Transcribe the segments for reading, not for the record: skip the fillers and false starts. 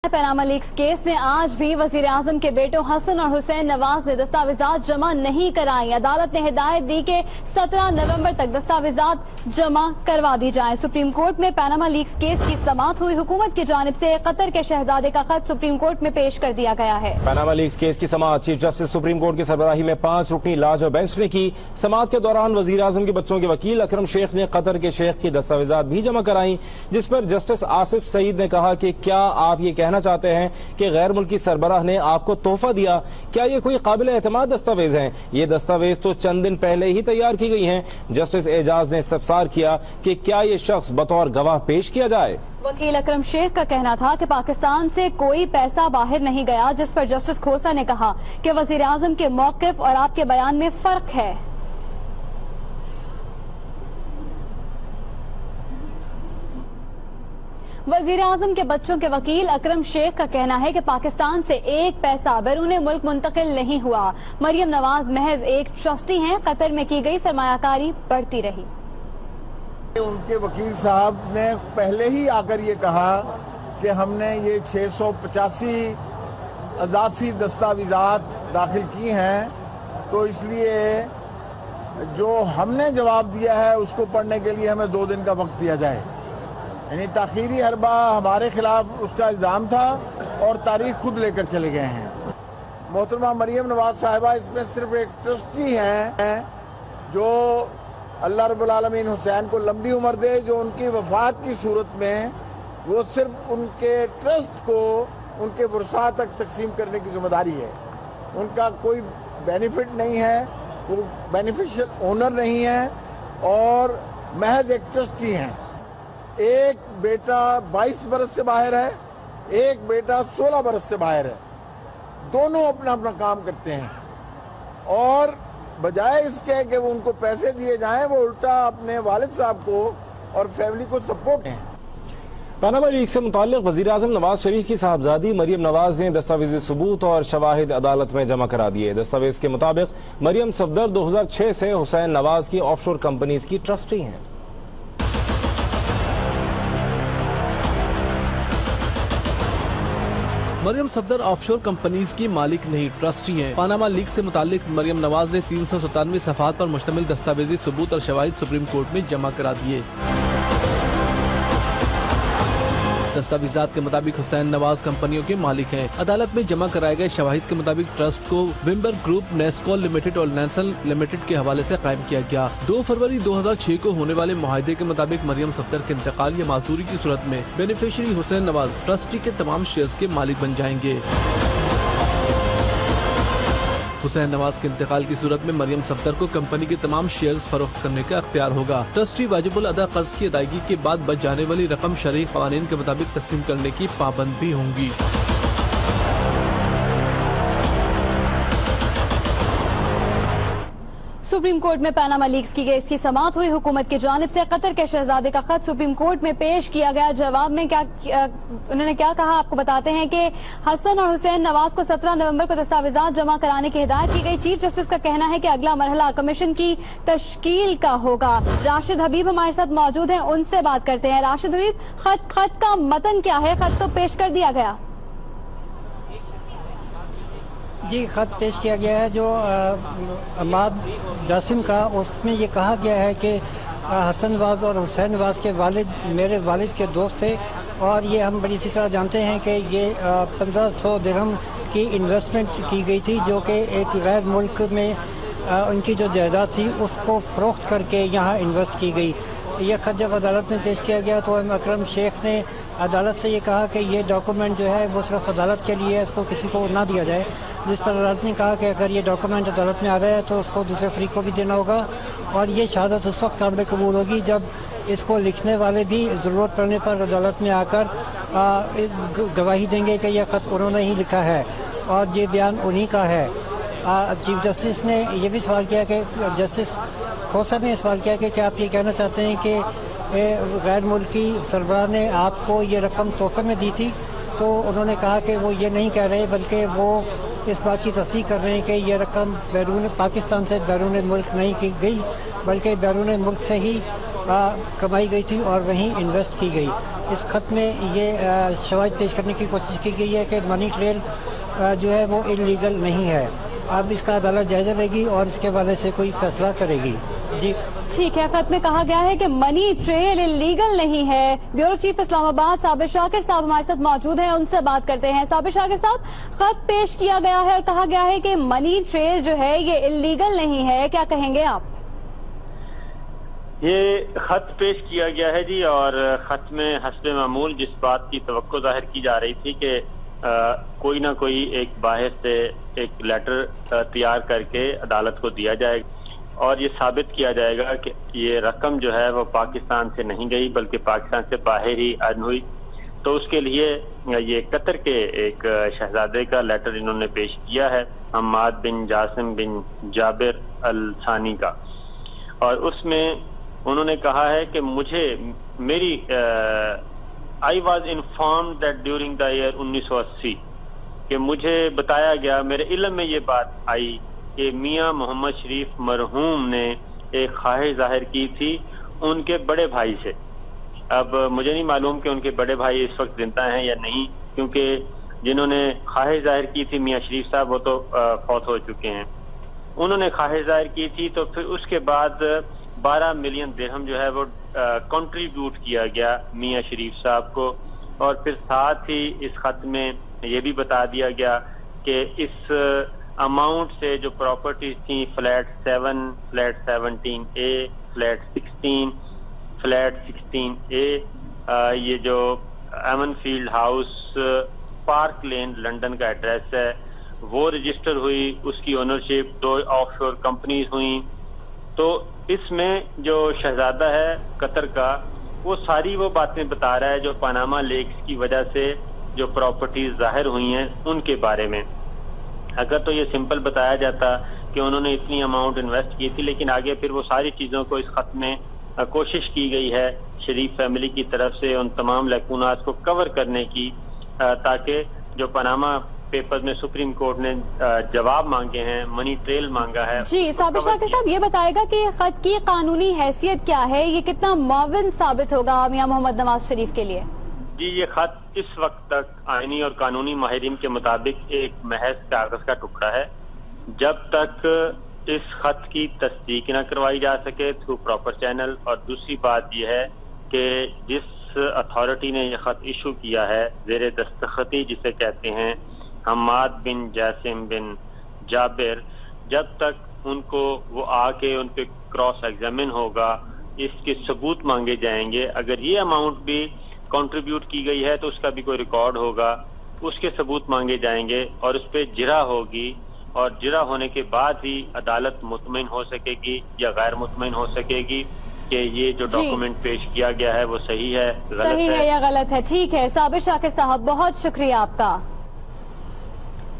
Panama leaks case में आज भी वजीर आजम के बेटों हसन और हुसैन नवाज ने दस्तावेजात जमा नहीं कराई। अदालत ने हिदायत दी कि 17 नवंबर तक दस्तावेजात जमा करवा दी जाएं। सुप्रीम कोर्ट में पनामा लीक्स केस की समाअत हुई। हुकूमत की जानिब से कतर के शहजादे का खत सुप्रीम कोर्ट में पेश कर दिया गया है। पनामा लीक्स केस की समाअत चीफ जस्टिस सुप्रीम कोर्ट की सरबराही में 5 रुकनी लाज और बेंच ने की। समाअत के दौरान वजीर आजम के बच्चों के वकील अकरम शेख ने कतर के शेख की दस्तावेजात भी जमा कराई, जिस पर जस्टिस आसिफ सईद ने कहा कि क्या आप ये कहना चाहते हैं कि गैर मुल्की सरबराह ने आपको तोहफा दिया? क्या ये कोई काबिल एतमाद दस्तावेज हैं? ये दस्तावेज तो चंद दिन पहले ही तैयार की गई हैं। जस्टिस एजाज ने इस्तफसार किया कि क्या ये शख्स बतौर गवाह पेश किया जाए। वकील अकरम शेख का कहना था कि पाकिस्तान से कोई पैसा बाहर नहीं गया, जिस पर जस्टिस खोसा ने कहा कि वजीर आजम के मौकिफ और आपके बयान में फर्क है। वजीर आजम के बच्चों के वकील अकरम शेख का कहना है कि पाकिस्तान से एक पैसा बैरून मुल्क मुंतकिल नहीं हुआ। मरियम नवाज महज एक ट्रस्टी हैं। कतर में की गई सरमायाकारी बढ़ती रही। उनके वकील साहब ने पहले ही आकर ये कहा कि हमने ये 685 अजाफी दस्तावेजात दाखिल की हैं, तो इसलिए जो हमने जवाब दिया है उसको पढ़ने के लिए हमें 2 दिन का वक्त दिया जाए। यानी ताखीरी हरबा हमारे खिलाफ उसका इल्ज़ाम था और तारीख खुद लेकर चले गए हैं। मोहतरमा मरियम नवाज साहिबा इसमें सिर्फ एक ट्रस्टी हैं जो अल्लाह रब्बुल आलमीन हुसैन को लंबी उम्र दे, जो उनकी वफात की सूरत में वो सिर्फ उनके ट्रस्ट को उनके वरसा तक तकसीम करने की जिम्मेदारी है। उनका कोई बेनिफिट नहीं है, वो बेनिफिशियल ओनर नहीं है और महज एक ट्रस्टी हैं। एक बेटा 22 बरस से बाहर है, एक बेटा 16 बरस से बाहर है। दोनों अपना अपना काम करते हैं और बजाय इसके कि वो उनको पैसे दिए जाएं, वो उल्टा अपने वालिद साहब को और फैमिली को सपोर्ट हैं। पनामा लीक से मुताल्लिक वजीर आजम नवाज शरीफ की साहबजादी मरियम नवाज ने दस्तावेजी सबूत और शवाहिद अदालत में जमा करा दिए। दस्तावेज के मुताबिक मरियम सफदर 2006 से हुसैन नवाज की ऑफशोर कंपनीज की ट्रस्टी हैं। मरियम सफदर ऑफशोर कंपनीज की मालिक नहीं, ट्रस्टी हैं। पनामा लीक से मुतालिक मरियम नवाज ने 397 सफ़हात पर मुश्तमिल दस्तावेजी सबूत और शवाहिद सुप्रीम कोर्ट में जमा करा दिए। दस्तावेजात के मुताबिक हुसैन नवाज कंपनियों के मालिक हैं। अदालत में जमा कराए गए शवाहिद के मुताबिक ट्रस्ट को विम्बर ग्रुप, नेस्कॉल लिमिटेड और नेल्सन लिमिटेड के हवाले से कायम किया गया। 2 फरवरी 2006 को होने वाले मुआहदे के मुताबिक मरियम सफदर के इंतकाल या माजूरी की सूरत में बेनिफिशियरी हुसैन नवाज ट्रस्टी के तमाम शेयर्स के मालिक बन जाएंगे। हुसैन नवाज के इंतकाल की सूरत में मरियम सफदर को कंपनी के तमाम शेयर्स फरोख्त करने का अख्तियार होगा। ट्रस्टी वाजिबुल अदा कर्ज की अदायगी के बाद बच जाने वाली रकम शरई क़वानीन के मुताबिक तकसीम करने की पाबंद भी होंगी। सुप्रीम कोर्ट में पनामा लीक्स की केस की समाअत हुई। हुकूमत की जानिब से कतर के शहजादे का खत सुप्रीम कोर्ट में पेश किया गया। जवाब में उन्होंने क्या कहा, आपको बताते हैं कि हसन और हुसैन नवाज को 17 नवंबर को दस्तावेजात जमा कराने की हिदायत की गई। चीफ जस्टिस का कहना है कि अगला मरहला कमीशन की तश्कील का होगा। राशिद हबीब हमारे साथ मौजूद हैं, उनसे बात करते हैं। राशिद हबीब, खत का मतन क्या है? खत तो पेश कर दिया गया। जी, ख़त पेश किया गया है जो अमाद जासिम का। उसमें ये कहा गया है कि हसन नवाज और हुसैन नवाज के वालिद मेरे वालिद के दोस्त थे और ये हम बड़ी अच्छी तरह जानते हैं कि ये 1500 दिरहम की इन्वेस्टमेंट की गई थी, जो कि एक गैर मुल्क में उनकी जो जायदाद थी उसको फ़रोख्त करके यहाँ इन्वेस्ट की गई। यह ख़त जब अदालत में पेश किया गया तो अकरम शेख ने अदालत से ये कहा कि ये डॉक्यूमेंट जो है वो सिर्फ अदालत के लिए है, इसको किसी को ना दिया जाए। जिस पर अदालत ने कहा कि अगर ये डॉक्यूमेंट अदालत में आ रहा है तो उसको दूसरे फरीक को भी देना होगा और ये शहादत उस वक्त काबिल कबूल होगी जब इसको लिखने वाले भी ज़रूरत पड़ने पर अदालत में आकर गवाही देंगे कि यह ख़त उन्होंने ही लिखा है और ये बयान उन्हीं का है। चीफ जस्टिस ने यह भी सवाल किया कि जस्टिस खोसा ने सवाल किया कि क्या आप ये कहना चाहते हैं कि गैर मुल्की सरबराह ने आपको ये रकम तोहफे में दी थी? तो उन्होंने कहा कि वो ये नहीं कह रहे, बल्कि वो इस बात की तस्दीक कर रहे हैं कि ये रकम बैरून पाकिस्तान से बैरून मुल्क नहीं की गई, बल्कि बैरून मुल्क से ही कमाई गई थी और वहीं इन्वेस्ट की गई। इस खत में ये शवाहिद पेश करने की कोशिश की गई है कि मनी ट्रेल जो है वो इलीगल नहीं है। अब इसका अदालत जायजा लेगी और इसके हवाले से कोई फैसला करेगी। जी ठीक है, खत में कहा गया है कि मनी ट्रेल इलीगल नहीं है। ब्यूरो चीफ इस्लामाबाद साबिर शाकिर साहब हमारे साथ मौजूद हैं, उनसे बात करते हैं। साबिर शाकिर साहब, खत पेश किया गया है और कहा गया है कि मनी ट्रेल जो है ये इलीगल नहीं है, क्या कहेंगे आप? ये खत पेश किया गया है जी, और खत में हस्बे मामूल जिस बात की तवक्को जाहिर की जा रही थी कि कोई ना कोई एक बाहर से एक लेटर तैयार करके अदालत को दिया जाएगा और ये साबित किया जाएगा कि ये रकम जो है वो पाकिस्तान से नहीं गई बल्कि पाकिस्तान से बाहर ही अर्न हुई। तो उसके लिए ये कतर के एक शहजादे का लेटर इन्होंने पेश किया है, हम्माद बिन जासिम बिन जाबिर अल सानी का, और उसमें उन्होंने कहा है कि मुझे मेरी I was informed that during the year 1980 कि मुझे बताया गया, मेरे इल्म में ये बात आई कि मियां मोहम्मद शरीफ मरहूम ने एक ख्वाहिश जाहिर की थी उनके बड़े भाई से। अब मुझे नहीं मालूम कि उनके बड़े भाई इस वक्त जिंदा हैं या नहीं, क्योंकि जिन्होंने ख्वाहिश जाहिर की थी मियां शरीफ साहब वो तो फौत हो चुके हैं। उन्होंने ख्वाहिश जाहिर की थी तो फिर उसके बाद 12 मिलियन दिरहम जो है वो कंट्रीब्यूट किया गया मियां शरीफ साहब को, और फिर साथ ही इस खत में ये भी बता दिया गया कि इस अमाउंट से जो प्रॉपर्टीज थी flat 7, flat 17A, flat 16, flat 16A, ये जो एमनफील्ड हाउस पार्क लेन लंदन का एड्रेस है वो रजिस्टर हुई, उसकी ओनरशिप 2 ऑफशोर कंपनीज हुई। तो इसमें जो शहजादा है कतर का वो सारी वो बातें बता रहा है जो पनामा लेक्स की वजह से जो प्रॉपर्टीज जाहिर हुई हैं उनके बारे में। अगर तो ये सिंपल बताया जाता कि उन्होंने इतनी अमाउंट इन्वेस्ट की थी, लेकिन आगे फिर वो सारी चीजों को इस खत में कोशिश की गई है शरीफ फैमिली की तरफ से उन तमाम लैकूनात को कवर करने की, ताकि जो पनामा पेपर में सुप्रीम कोर्ट ने जवाब मांगे हैं, मनी ट्रेल मांगा है। जी साबिर शाकिर साहब, ये बताएगा कि खत की कानूनी हैसियत क्या है, ये कितना मुआविन साबित होगा मियां मोहम्मद नवाज शरीफ के लिए? जी, ये खत इस वक्त तक आईनी और कानूनी माहिरीन के मुताबिक एक महज कागज का टुकड़ा है। जब तक इस खत की तस्दीक न करवाई जा सके थ्रू प्रॉपर चैनल, और दूसरी बात यह है कि जिस अथॉरिटी ने यह खत इशू किया है ज़ेरे दस्तखती जिसे कहते हैं हम्माद बिन जासिम बिन जाबिर, जब तक उनको वो आके उन पे क्रॉस एग्जामिन होगा, इसके सबूत मांगे जाएंगे। अगर ये अमाउंट भी कंट्रीब्यूट की गई है तो उसका भी कोई रिकॉर्ड होगा, उसके सबूत मांगे जाएंगे और उस पर जिरा होगी, और जिरा होने के बाद ही अदालत मुतमईन हो सकेगी या गैर मुतमईन हो सकेगी कि ये जो डॉक्यूमेंट पेश किया गया है वो सही है, सही है या गलत है। ठीक है साबिर शाकिर साहब, बहुत शुक्रिया आपका।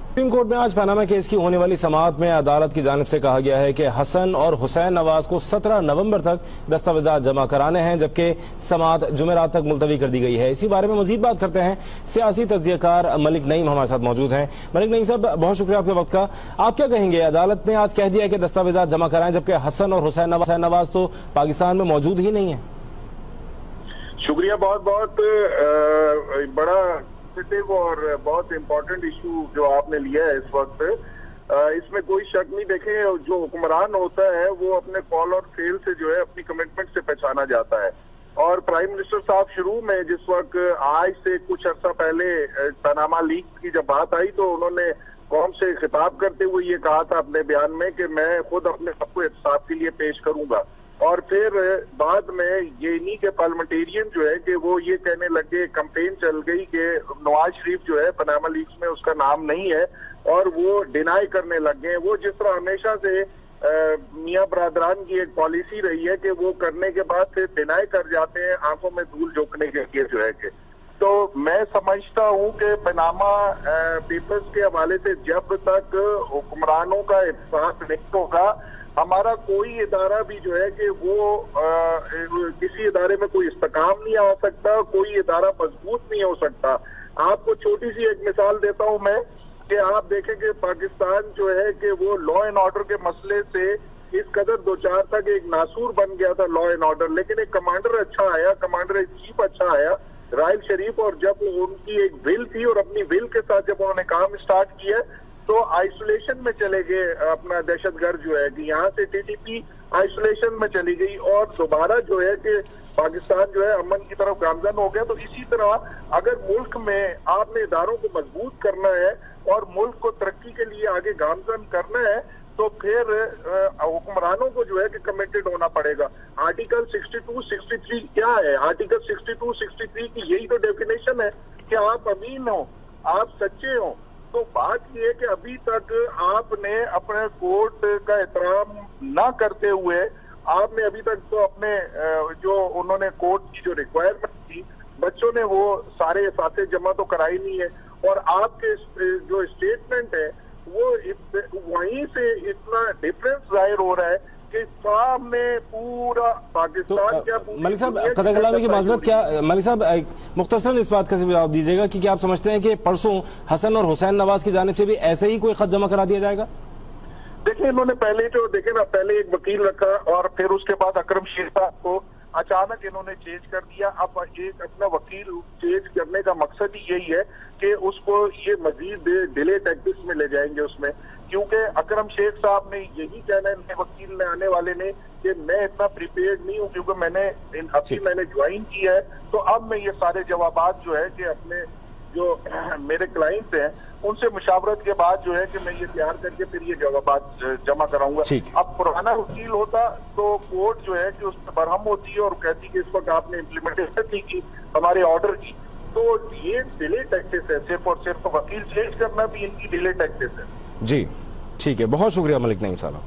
सुप्रीम कोर्ट में आज पनामा केस की होने वाली समाअत में अदालत की जानिब से कहा गया है कि हसन और हुसैन नवाज को 17 नवंबर तक दस्तावेजात जमा कराने हैं, जबकि समाअत जुमेरात तक मुलतवी कर दी गई है। इसी बारे में मजीद बात करते हैं, सियासी तज्जियाकार मलिक नईम हमारे साथ मौजूद हैं। मलिक नईम साहब, बहुत शुक्रिया आपके वक्त का। आप क्या कहेंगे, अदालत ने आज कह दिया है कि दस्तावेजात जमा कराएं, जबकि हसन और हुसैन नवाज तो पाकिस्तान में मौजूद ही नहीं है? शुक्रिया, बहुत बहुत बड़ा और बहुत इम्पोर्टेंट इशू जो आपने लिया है इस वक्त। इसमें कोई शक नहीं, देखें जो हुक्मरान होता है वो अपने कॉल और फेल से जो है अपनी कमिटमेंट से पहचाना जाता है। और प्राइम मिनिस्टर साहब शुरू में जिस वक्त आज से कुछ अर्सा पहले पनामा लीक्स की जब बात आई तो उन्होंने कौम से खिताब करते हुए ये कहा था अपने बयान में कि मैं खुद अपने सबको इंसाफ के लिए पेश करूंगा। और फिर बाद में ये इन्हीं के पार्लियामेंटेरियन जो है कि वो ये कहने लगे, कैंपेन चल गई कि नवाज शरीफ जो है पनामा लीक्स में उसका नाम नहीं है, और वो डिनाई करने लग गए। वो जिस तरह हमेशा से मियां बरादरान की एक पॉलिसी रही है कि वो करने के बाद फिर डिनाई कर जाते हैं आंखों में धूल झोंकने के लिए जो है कि। तो मैं समझता हूँ कि पनामा पेपर्स के हवाले से जब तक हुक्मरानों का इंसाफ नहीं होगा, हमारा कोई इदारा भी जो है कि वो किसी इदारे में कोई इस्तेकाम नहीं आ सकता, कोई इदारा मजबूत नहीं हो सकता। आपको छोटी सी एक मिसाल देता हूं मैं कि आप देखें कि पाकिस्तान जो है कि वो लॉ एंड ऑर्डर के मसले से इस कदर 2-4 तक एक नासूर बन गया था लॉ एंड ऑर्डर, लेकिन एक कमांडर अच्छा आया, कमांडर इन चीफ अच्छा आया, राहिल शरीफ, और जब उनकी एक विल थी और अपनी विल के साथ जब उन्होंने काम स्टार्ट किया तो आइसोलेशन में चले गए। अपना दहशतगर्द जो है कि यहाँ से टीटीपी आइसोलेशन में चली गई और दोबारा जो है कि पाकिस्तान जो है अमन की तरफ गामजन हो गया। तो इसी तरह अगर मुल्क में आपने इदारों को मजबूत करना है और मुल्क को तरक्की के लिए आगे गामजन करना है तो फिर हुक्मरानों को जो है कि कमिटेड होना पड़ेगा। आर्टिकल 62, 63 क्या है? आर्टिकल 62, 63 की यही तो डेफिनेशन है कि आप अमीन हो, आप सच्चे हो। तो बात यह है कि अभी तक आपने अपने कोर्ट का एहतराम ना करते हुए आपने अभी तक तो अपने जो उन्होंने कोर्ट की जो रिक्वायरमेंट थी बच्चों ने वो सारे एसासे जमा तो कराई नहीं है, और आपके जो स्टेटमेंट है वो वहीं से इतना डिफरेंस जाहिर हो रहा है कि सामने पूरा पाकिस्तान क्या मलिक साहब कदर कलामी की माजरत, क्या मलिक साहब मुख्तसरन इस बात का जवाब दीजिएगा कि क्या आप समझते हैं कि परसों हसन और हुसैन नवाज की जानिब से भी ऐसे ही कोई खत जमा करा दिया जाएगा? देखिए इन्होंने पहले जो देखे ना, पहले एक वकील रखा और फिर उसके बाद अकरम शेख साहब को अचानक इन्होंने चेंज कर दिया। अब एक अपना वकील चेंज करने का मकसद ही यही है कि उसको ये मजीद डिले टैक्टिक्स में ले जाएंगे उसमें, क्योंकि अकरम शेख साहब ने यही कहना है नए वकील ने आने वाले ने कि मैं इतना प्रिपेयर्ड नहीं हूँ क्योंकि मैंने ज्वाइन किया है। तो अब मैं ये सारे जवाबात जो है कि अपने जो मेरे क्लाइंट्स हैं उनसे मुशावरत के बाद जो है कि मैं ये तैयार करके फिर ये जवाबात जमा कराऊंगा। अब पुराना वकील होता तो कोर्ट जो है कि उस पर बरहम होती है और कहती कि इस वक्त आपने इम्प्लीमेंटेशन नहीं की हमारे ऑर्डर की। तो ये डिले टैक्टिस है, सिर्फ और सिर्फ वकील चेंज करना भी इनकी डिले टैक्टिस है। जी ठीक है, बहुत शुक्रिया मलिक नईम साहब।